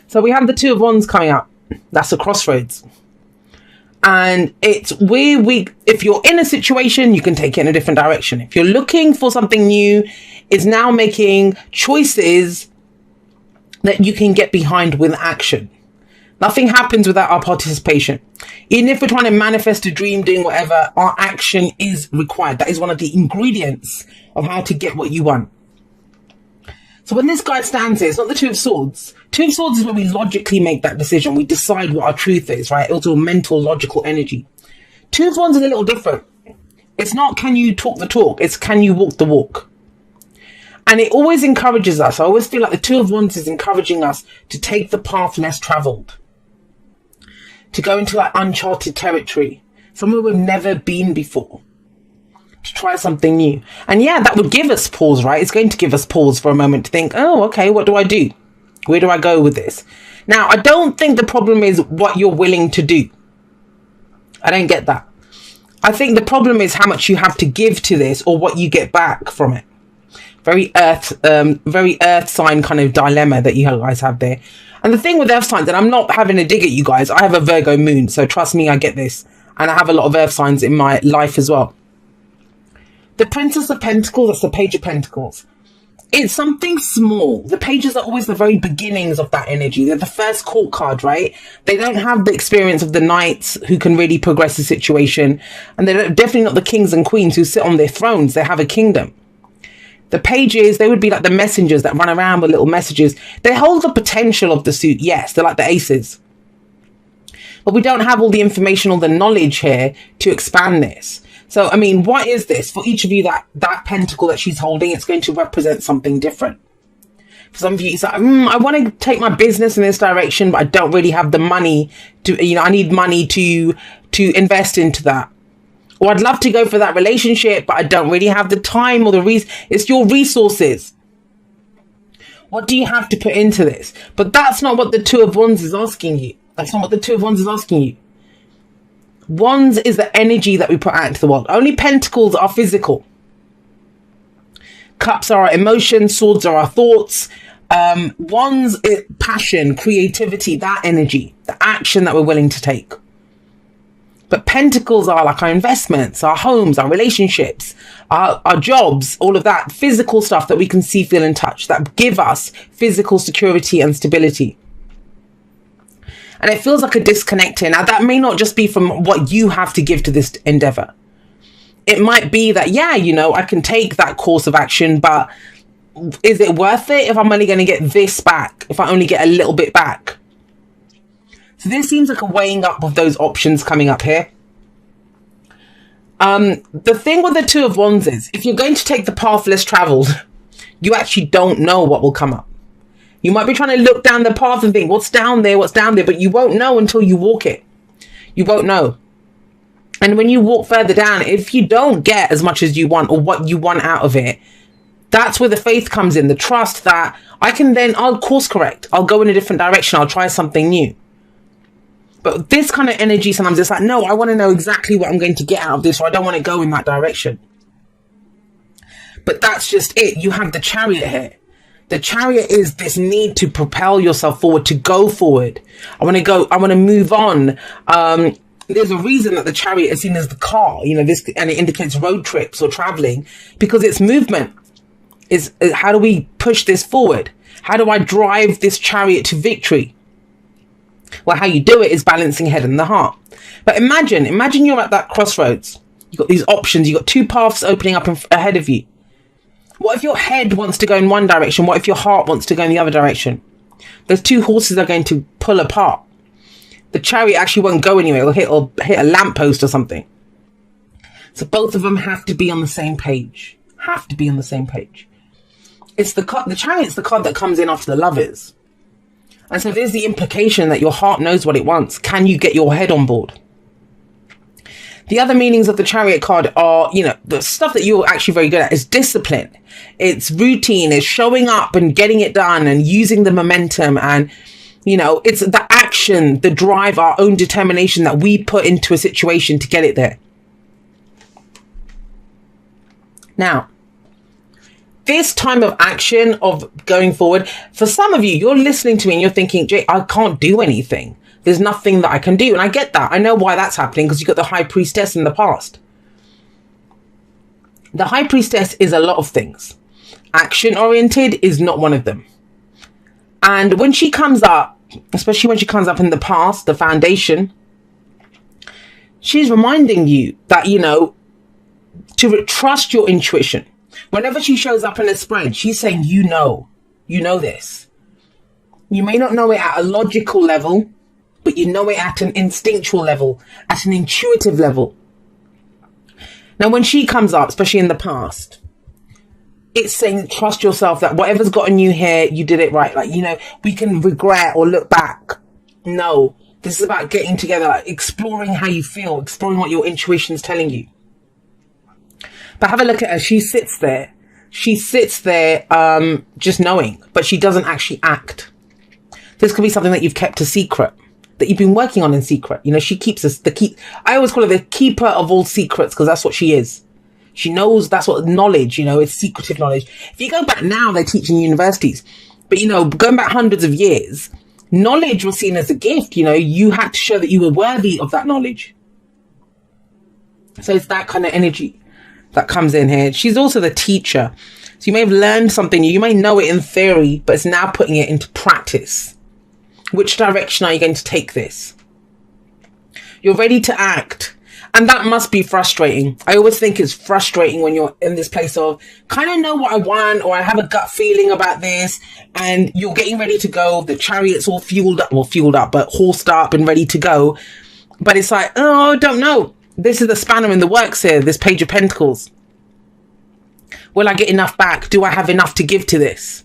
So we have the Two of Wands coming up. That's a crossroads. And it's where if you're in a situation, you can take it in a different direction. If you're looking for something new, it's now making choices that you can get behind with action. Nothing happens without our participation. Even if we're trying to manifest a dream, doing whatever, our action is required. That is one of the ingredients of how to get what you want. So when this guy stands here, it's not the Two of Swords. Two of Swords is where we logically make that decision. We decide what our truth is, right? It's all mental, logical energy. Two of Wands is a little different. It's not can you talk the talk, it's can you walk the walk. And it always encourages us. I always feel like the Two of Wands is encouraging us to take the path less traveled, to go into like uncharted territory, somewhere we've never been before, to try something new. And yeah, that would give us pause, right? It's going to give us pause for a moment to think, oh, okay, what do I do? Where do I go with this? Now, I don't think the problem is what you're willing to do. I don't get that. I think the problem is how much you have to give to this or what you get back from it. Very earth sign kind of dilemma that you guys have there. And the thing with earth signs, and I'm not having a dig at you guys, I have a Virgo moon, so trust me, I get this. And I have a lot of earth signs in my life as well. The Princess of Pentacles, that's the Page of Pentacles. It's something small. The pages are always the very beginnings of that energy. They're the first court card, right? They don't have the experience of the knights who can really progress the situation. And they're definitely not the kings and queens who sit on their thrones. They have a kingdom. The pages, they would be like the messengers that run around with little messages. They hold the potential of the suit. Yes, they're like the aces. But we don't have all the information or the knowledge here to expand this. So, I mean, what is this? For each of you, that pentacle that she's holding, it's going to represent something different. For some of you, it's like, I want to take my business in this direction, but I don't really have the money to, I need money to invest into that. Or I'd love to go for that relationship, but I don't really have the time or the reason. It's your resources. What do you have to put into this? But that's not what the Two of Wands is asking you. That's not what the Two of Wands is asking you. Wands is the energy that we put out into the world. Only pentacles are physical. Cups are our emotions. Swords are our thoughts. Wands is passion, creativity, that energy, the action that we're willing to take. But pentacles are like our investments, our homes, our relationships, our jobs, all of that physical stuff that we can see, feel and touch that give us physical security and stability. And it feels like a disconnect here. Now, that may not just be from what you have to give to this endeavor. It might be that, yeah, I can take that course of action, but is it worth it if I'm only going to get this back, if I only get a little bit back? So this seems like a weighing up of those options coming up here. The thing with the Two of Wands is, if you're going to take the path less traveled, you actually don't know what will come up. You might be trying to look down the path and think, what's down there, but you won't know until you walk it. You won't know. And when you walk further down, if you don't get as much as you want or what you want out of it, that's where the faith comes in, the trust that I'll course correct. I'll go in a different direction. I'll try something new. But this kind of energy, sometimes it's like, no, I want to know exactly what I'm going to get out of this, or I don't want to go in that direction. But that's just it. You have the Chariot here. The Chariot is this need to propel yourself forward, to go forward. I want to move on. There's a reason that the Chariot is seen as the car, and it indicates road trips or traveling, because it's movement. Is how do we push this forward? How do I drive this chariot to victory? Well, how you do it is balancing head and the heart. But imagine you're at that crossroads. You've got these options. You've got two paths opening up ahead of you. What if your head wants to go in one direction? What if your heart wants to go in the other direction? Those two horses are going to pull apart. The chariot actually won't go anywhere. It'll hit a lamppost or something. So both of them have to be on the same page. Have to be on the same page. It's the Chariot's the card that comes in after the Lovers. And so there's the implication that your heart knows what it wants. Can you get your head on board? The other meanings of the Chariot card are, the stuff that you're actually very good at is discipline. It's routine, it's showing up and getting it done and using the momentum. And, it's the action, the drive, our own determination that we put into a situation to get it there. Now, this time of action of going forward, for some of you, you're listening to me and you're thinking, Jay, I can't do anything. There's nothing that I can do. And I get that. I know why that's happening, because you've got the high priestess in the past. The high priestess is a lot of things. Action oriented is not one of them. And when she comes up, especially when she comes up in the past, the foundation, she's reminding you that, you know, to trust your intuition. Whenever she shows up in a spread, she's saying, you know this. You may not know it at a logical level, but you know it at an instinctual level, at an intuitive level. Now, when she comes up, especially in the past, it's saying, trust yourself, that whatever's gotten you here, you did it right. Like, you know, we can regret or look back. No, this is about getting together, like exploring how you feel, exploring what your intuition's telling you. But have a look at her. She sits there. She sits there just knowing, but she doesn't actually act. This could be something that you've kept a secret, that you've been working on in secret. You know, she keeps us I always call her the keeper of all secrets, because that's what she is. She knows, that's what knowledge, you know, it's secretive knowledge. If you go back now, they teach in universities, but, you know, going back hundreds of years, knowledge was seen as a gift. You know, you had to show that you were worthy of that knowledge. So it's that kind of energy that comes in here. She's also the teacher. So you may have learned something, you may know it in theory, but it's now putting it into practice. Which direction are you going to take this? You're ready to act. And that must be frustrating. I always think it's frustrating when you're in this place of kind of know what I want, or I have a gut feeling about this, and you're getting ready to go. The chariot's all fueled up, but horsed up and ready to go. But it's like, oh, I don't know. This is the spanner in the works here, this Page of Pentacles. Will I get enough back? Do I have enough to give to this?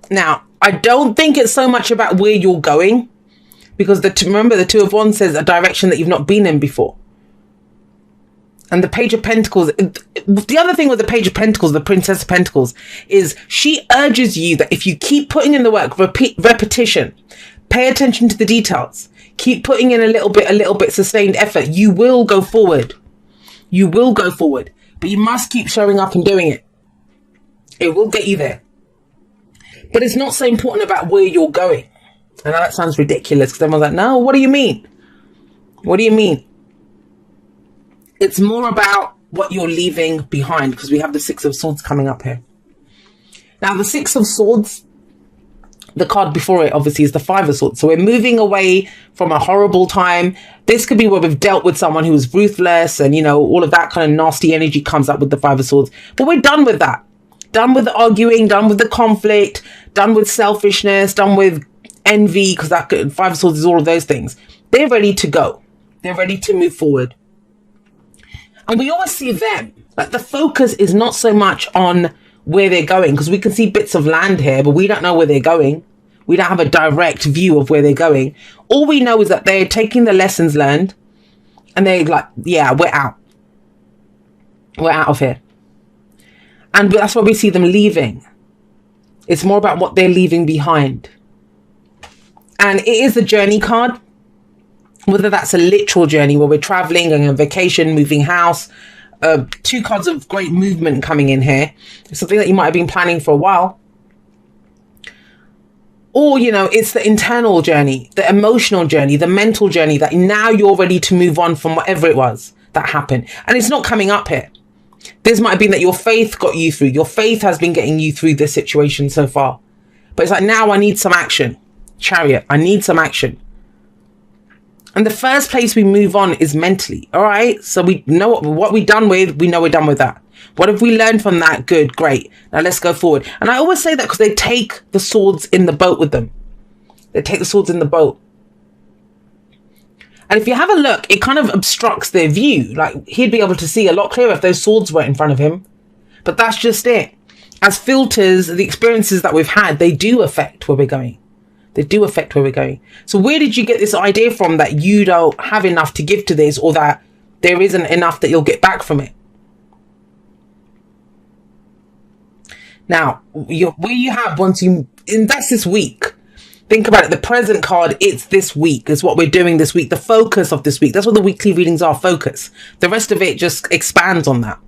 Now, I don't think it's so much about where you're going, because remember, the Two of Wands says a direction that you've not been in before. And the Page of Pentacles, the other thing with the Page of Pentacles, the Princess of Pentacles, is she urges you that if you keep putting in the work, repetition, pay attention to the details, keep putting in a little bit, sustained effort, you will go forward. You will go forward, but you must keep showing up and doing it. It will get you there. But it's not so important about where you're going. And that sounds ridiculous, because everyone's like, no, what do you mean? What do you mean? It's more about what you're leaving behind, because we have the Six of Swords coming up here. Now, the Six of Swords, the card before it, obviously, is the Five of Swords. So we're moving away from a horrible time. This could be where we've dealt with someone who was ruthless, and, you know, all of that kind of nasty energy comes up with the Five of Swords. But we're done with that. Done with the arguing, done with the conflict, done with selfishness, done with envy, because that Five of Swords is all of those things. They're ready to go. They're ready to move forward. And we always see them. Like, the focus is not so much on where they're going, because we can see bits of land here, but we don't know where they're going. We don't have a direct view of where they're going. All we know is that they're taking the lessons learned, and they're like, yeah, we're out. We're out of here. And that's why we see them leaving. It's more about what they're leaving behind. And it is a journey card. Whether that's a literal journey where we're traveling, going on vacation, moving house. Two cards of great movement coming in here. It's something that you might have been planning for a while. Or, you know, it's the internal journey, the emotional journey, the mental journey, that now you're ready to move on from whatever it was that happened. And it's not coming up here. This might have been that your faith got you through. Your faith has been getting you through this situation so far. But it's like, now I need some action. Chariot, I need some action. And the first place we move on is mentally. All right. So we know what we're done with. We know we're done with that. What have we learned from that? Good. Great. Now let's go forward. And I always say that because they take the swords in the boat with them. They take the swords in the boat. And if you have a look, it kind of obstructs their view. Like, he'd be able to see a lot clearer if those swords weren't in front of him. But that's just it. As filters, the experiences that we've had, they do affect where we're going. They do affect where we're going. So where did you get this idea from that you don't have enough to give to this, or that there isn't enough that you'll get back from it? Now, where you have, and that's this week. Think about it. The present card, it's this week. It's what we're doing this week. The focus of this week. That's what the weekly readings are, focus. The rest of it just expands on that.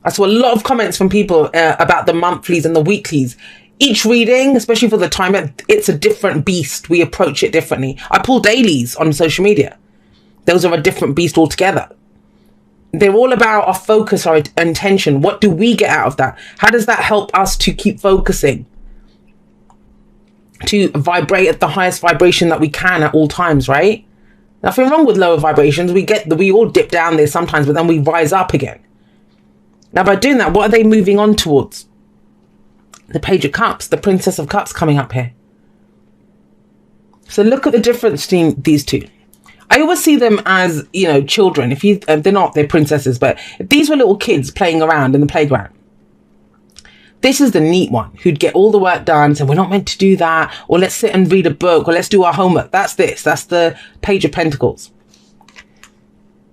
I saw a lot of comments from people about the monthlies and the weeklies. Each reading, especially for the time, it's a different beast. We approach it differently. I pull dailies on social media. Those are a different beast altogether. They're all about our focus, our intention. What do we get out of that? How does that help us to keep focusing? To vibrate at the highest vibration that we can at all times, right? Nothing wrong with lower vibrations. We all dip down there sometimes, but then we rise up again. Now, by doing that, what are they moving on towards? The Page of Cups, the Princess of Cups coming up here. So look at the difference between these two. I always see them as, children. They're princesses, but if these were little kids playing around in the playground, this is the neat one who'd get all the work done. So we're not meant to do that. Or let's sit and read a book, or let's do our homework. That's the Page of Pentacles.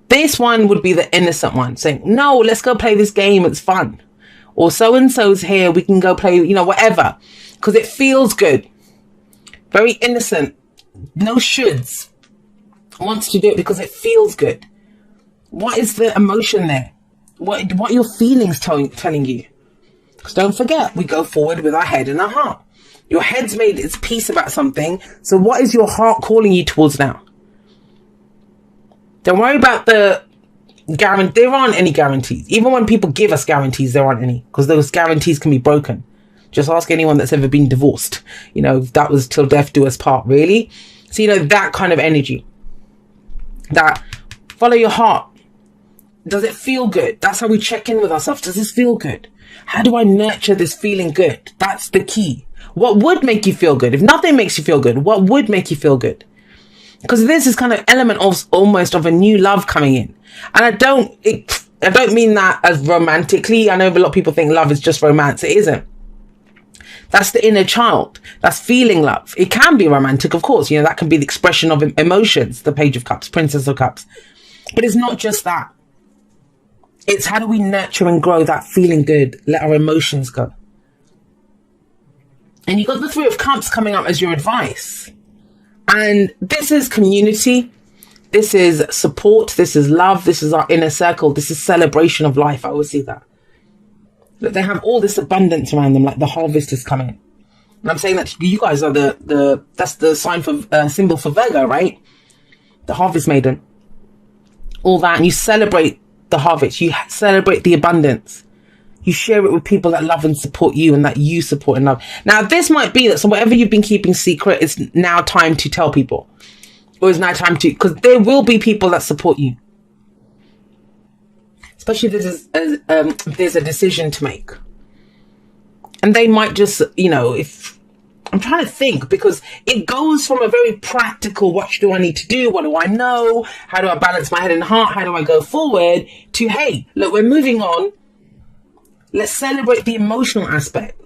This one would be the innocent one saying, no, let's go play this game. It's fun. Or so-and-so's here. We can go play, whatever. Because it feels good. Very innocent. No shoulds. Wants to do it because it feels good. What is the emotion there? What are your feelings telling you? Because don't forget, we go forward with our head and our heart. Your head's made its peace about something. So what is your heart calling you towards now? Don't worry about the guarantee. There aren't any guarantees. Even when people give us guarantees, there aren't any. Because those guarantees can be broken. Just ask anyone that's ever been divorced. That was till death do us part, really. So, that kind of energy. That follow your heart. Does it feel good? That's how we check in with ourselves. Does this feel good? How do I nurture this feeling good? That's the key. What would make you feel good? If nothing makes you feel good, what would make you feel good? Because this is kind of element of almost of a new love coming in. And I don't mean that as romantically. I know a lot of people think love is just romance. It isn't. That's the inner child. That's feeling love. It can be romantic, of course. That can be the expression of emotions. The Page of Cups, Princess of Cups. But it's not just that. It's how do we nurture and grow that feeling good? Let our emotions go. And you've got the Three of Cups coming up as your advice. And this is community. This is support. This is love. This is our inner circle. This is celebration of life. I always see that. That they have all this abundance around them, like the harvest is coming. And I'm saying that you guys are that's the sign for symbol for Virgo, right? The harvest maiden. All that. And you celebrate the harvest. You celebrate the abundance. You share it with people that love and support you and that you support and love. Now, this might be that, so whatever you've been keeping secret, it's now time to tell people. Or it's now time to, because there will be people that support you. Especially if there's a decision to make. And they might just, if I'm trying to think, because it goes from a very practical, what do I need to do? What do I know? How do I balance my head and heart? How do I go forward? To, hey, look, we're moving on. Let's celebrate the emotional aspect.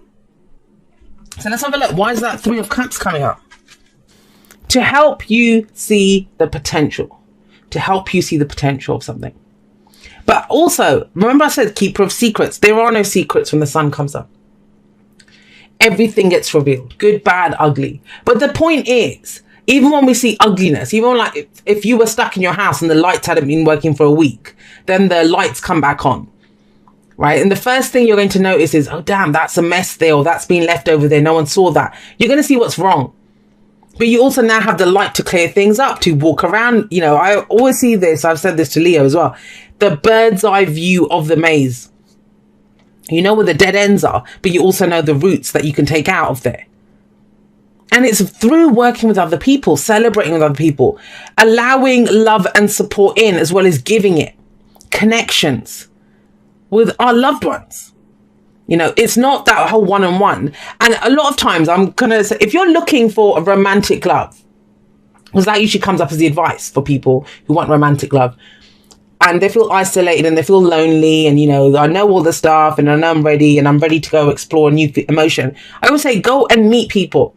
So let's have a look. Why is that Three of Cups coming up? To help you see the potential. To help you see the potential of something. But also, remember I said keeper of secrets. There are no secrets when the sun comes up. Everything gets revealed. Good, bad, ugly. But the point is, even when we see ugliness, even like if you were stuck in your house and the lights hadn't been working for a week, then the lights come back on. Right? And the first thing you're going to notice is, oh, damn, that's a mess there, or that's been left over there. No one saw that. You're going to see what's wrong. But you also now have the light to clear things up, to walk around. I always see this. I've said this to Leo as well. The bird's eye view of the maze. You know where the dead ends are, but you also know the routes that you can take out of there. And it's through working with other people, celebrating with other people, allowing love and support in, as well as giving it. Connections with our loved ones. It's not that whole one-on-one. And a lot of times I'm going to say, if you're looking for a romantic love, because that usually comes up as the advice for people who want romantic love, and they feel isolated and they feel lonely, and I know all the stuff and I know I'm ready to go explore a new emotion. I always say, go and meet people.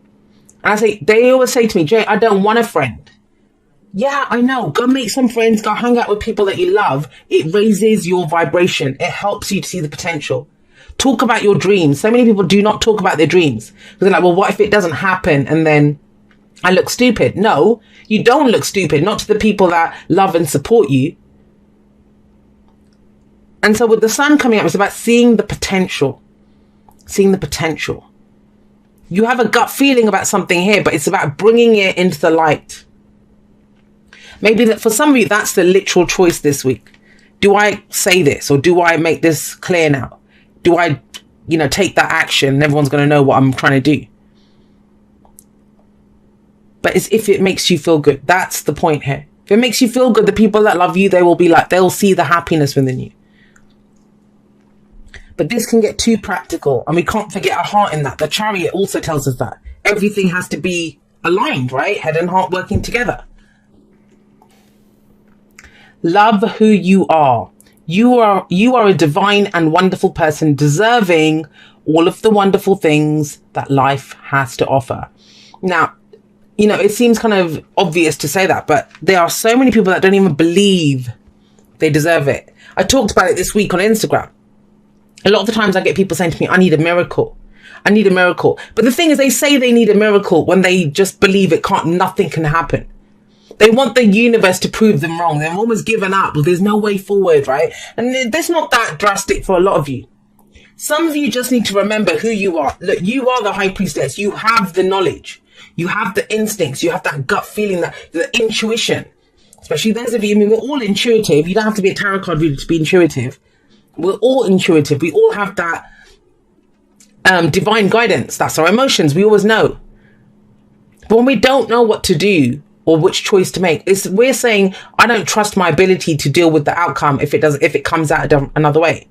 And they always say to me, Jay, I don't want a friend. Yeah, I know. Go make some friends. Go hang out with people that you love. It raises your vibration. It helps you to see the potential. Talk about your dreams. So many people do not talk about their dreams. Because they're like, well, what if it doesn't happen and then I look stupid? No, you don't look stupid. Not to the people that love and support you. And so with the sun coming up, it's about seeing the potential. Seeing the potential. You have a gut feeling about something here, but it's about bringing it into the light. Maybe that for some of you, that's the literal choice this week. Do I say this, or do I make this clear now? Do I, take that action and everyone's going to know what I'm trying to do? But it's if it makes you feel good. That's the point here. If it makes you feel good, the people that love you, they'll see the happiness within you. But this can get too practical, and we can't forget our heart in that. The Chariot also tells us that everything has to be aligned, right? Head and heart working together. Love who you are. You are a divine and wonderful person, deserving all of the wonderful things that life has to offer. Now, it seems kind of obvious to say that, but there are so many people that don't even believe they deserve it. I talked about it this week on Instagram. A lot of the times I get people saying to me, I need a miracle. I need a miracle. But the thing is, they say they need a miracle when they just believe nothing can happen. They want the universe to prove them wrong. They've almost given up. Well, there's no way forward, right? And that's not that drastic for a lot of you. Some of you just need to remember who you are. Look, you are the high priestess. You have the knowledge. You have the instincts. You have that gut feeling, the intuition. Especially those of you, we're all intuitive. You don't have to be a tarot card reader to be intuitive. We're all intuitive. We all have that divine guidance. That's our emotions. We always know. But when we don't know what to do or which choice to make, we're saying, I don't trust my ability to deal with the outcome if it comes out another way.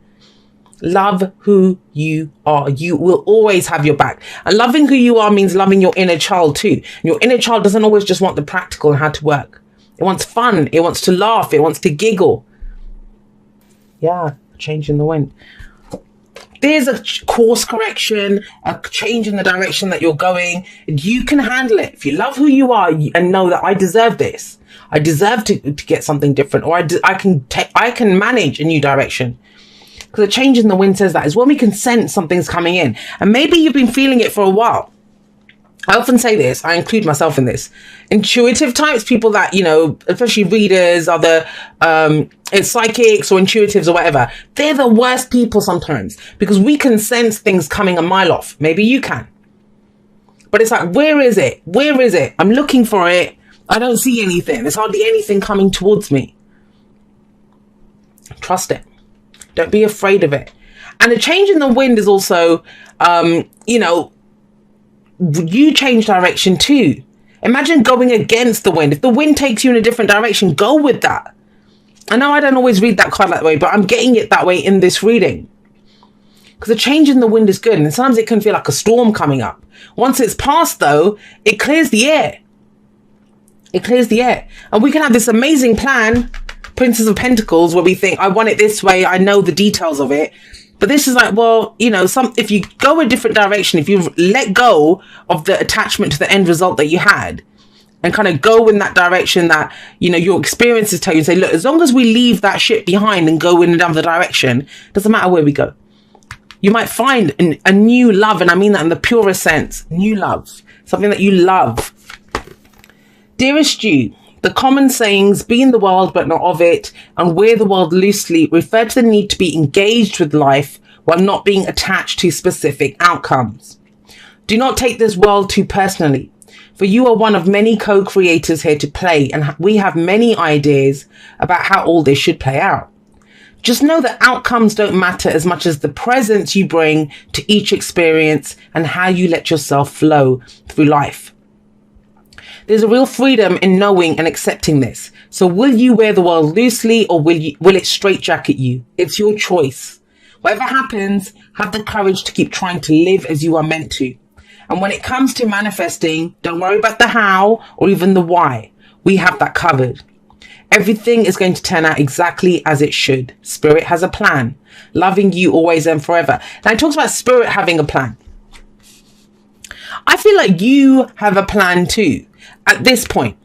Love who you are. You will always have your back. And loving who you are means loving your inner child too. And your inner child doesn't always just want the practical and how to work. It wants fun. It wants to laugh. It wants to giggle. Yeah, change in the wind. There's a course correction, a change in the direction that you're going. You can handle it. If you love who you are and know that I deserve this, I deserve to get something different, or I can manage a new direction. Because a change in the wind says that is when we can sense something's coming in. And maybe you've been feeling it for a while. I often say this, I include myself in this. Intuitive types, people that, especially readers, other psychics or intuitives or whatever, they're the worst people sometimes because we can sense things coming a mile off. Maybe you can. But it's like, where is it? Where is it? I'm looking for it. I don't see anything. There's hardly anything coming towards me. Trust it. Don't be afraid of it. And a change in the wind is also, you change direction too. Imagine going against the wind. If the wind takes you in a different direction, go with that. I know I don't always read that card that way, but I'm getting it that way in this reading. Because a change in the wind is good. And sometimes it can feel like a storm coming up. Once it's passed, though, it clears the air. It clears the air. And we can have this amazing plan, Princess of Pentacles, where we think, I want it this way. I know the details of it. But this is like, well, if you go a different direction, if you let go of the attachment to the end result that you had and kind of go in that direction that, your experiences tell you, and say, look, as long as we leave that shit behind and go in another direction, doesn't matter where we go. You might find a new love. And I mean that in the purest sense, new love, something that you love. Dearest you, the common sayings, be in the world but not of it, and wear the world loosely, refer to the need to be engaged with life while not being attached to specific outcomes. Do not take this world too personally, for you are one of many co-creators here to play, and we have many ideas about how all this should play out. Just know that outcomes don't matter as much as the presence you bring to each experience and how you let yourself flow through life. There's a real freedom in knowing and accepting this. So will you wear the world loosely, or will it straitjacket you? It's your choice. Whatever happens, have the courage to keep trying to live as you are meant to. And when it comes to manifesting, don't worry about the how or even the why. We have that covered. Everything is going to turn out exactly as it should. Spirit has a plan. Loving you always and forever. Now it talks about Spirit having a plan. I feel like you have a plan too. At this point,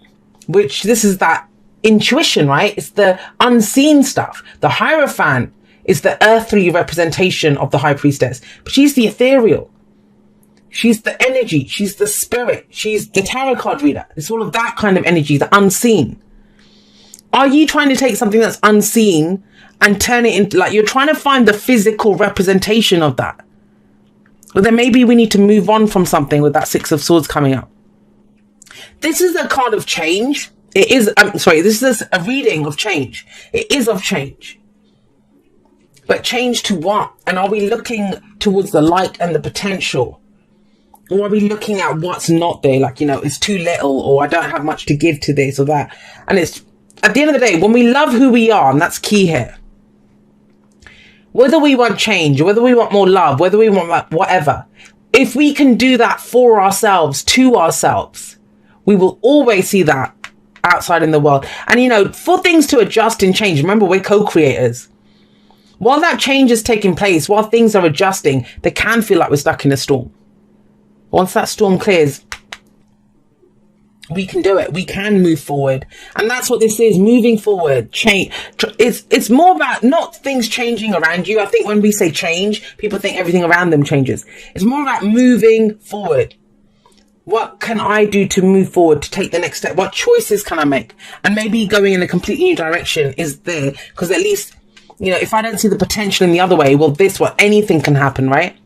which this is that intuition, right? It's the unseen stuff. The Hierophant is the earthly representation of the High Priestess, but she's the ethereal. She's the energy. She's the spirit. She's the tarot card reader. It's all of that kind of energy, the unseen. Are you trying to take something that's unseen and turn it into, like, you're trying to find the physical representation of that. But then maybe we need to move on from something with that Six of Swords coming up. This is a card of change. It is, I'm sorry, this is a reading of change. It is of change. But change to what? And are we looking towards the light and the potential? Or are we looking at what's not there? Like, you know, it's too little, or I don't have much to give to this or that. And it's, at the end of the day, when we love who we are, and that's key here, whether we want change, whether we want more love, whether we want whatever, if we can do that for ourselves, to ourselves, we will always see that outside in the world. And, you know, for things to adjust and change, remember, we're co-creators. While that change is taking place, while things are adjusting, they can feel like we're stuck in a storm. Once that storm clears, we can do it. We can move forward. And that's what this is, moving forward. Change. It's more about not things changing around you. I think when we say change, people think everything around them changes. It's more about moving forward. What can I do to move forward, to take the next step? What choices can I make? And maybe going in a completely new direction is there. Because at least, you know, if I don't see the potential in the other way, well, anything can happen, right?